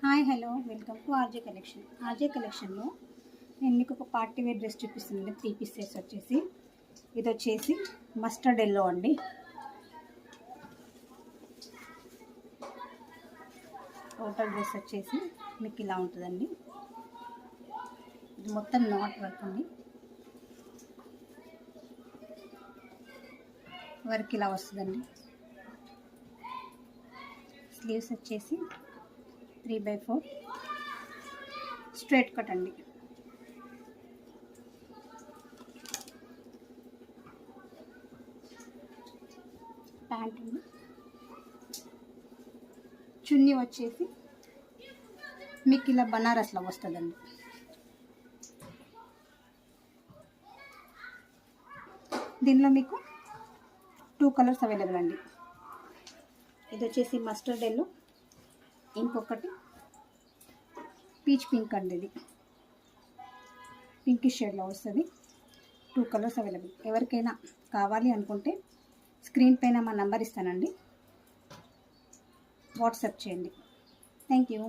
Hi hello welcome to RJ collection. RJ కలెక్షన్లో నేను మీకు ఒక పార్టీ వేర్ డ్రెస్ చూపిస్తున్నాను. 3 పీస్ సెట్స్ వచ్చేసి ఇది వచ్చేసి మస్టర్డ్ ఎల్లో అండి. టోటల్ డ్రెస్ వచ్చేసి మీకు ఇలా ఉంటుందండి. ఇది మొత్తం నాట్ వర్క్ అండి. వర్క్ ఇలా వస్తుందండి. స్లీవ్స్ వచ్చేసి 3/4 స్ట్రైట్ కట్ అండి. ప్యాంట్ చున్నీ వచ్చేసి మీకు ఇలా బనారస్లో వస్తుందండి. దీనిలో మీకు 2 కలర్స్ అవైలబుల్ అండి. ఇది వచ్చేసి మస్టర్డ్ ఎల్లో, ఇంకొకటి పీచ్ పింక్ అండి. ఇది పింక్ షేడ్లో వస్తుంది. 2 కలర్స్ అవైలబుల్. ఎవరికైనా కావాలి అనుకుంటే స్క్రీన్ పైన మా నంబర్ ఇస్తానండి, వాట్సాప్ చేయండి. Thank you.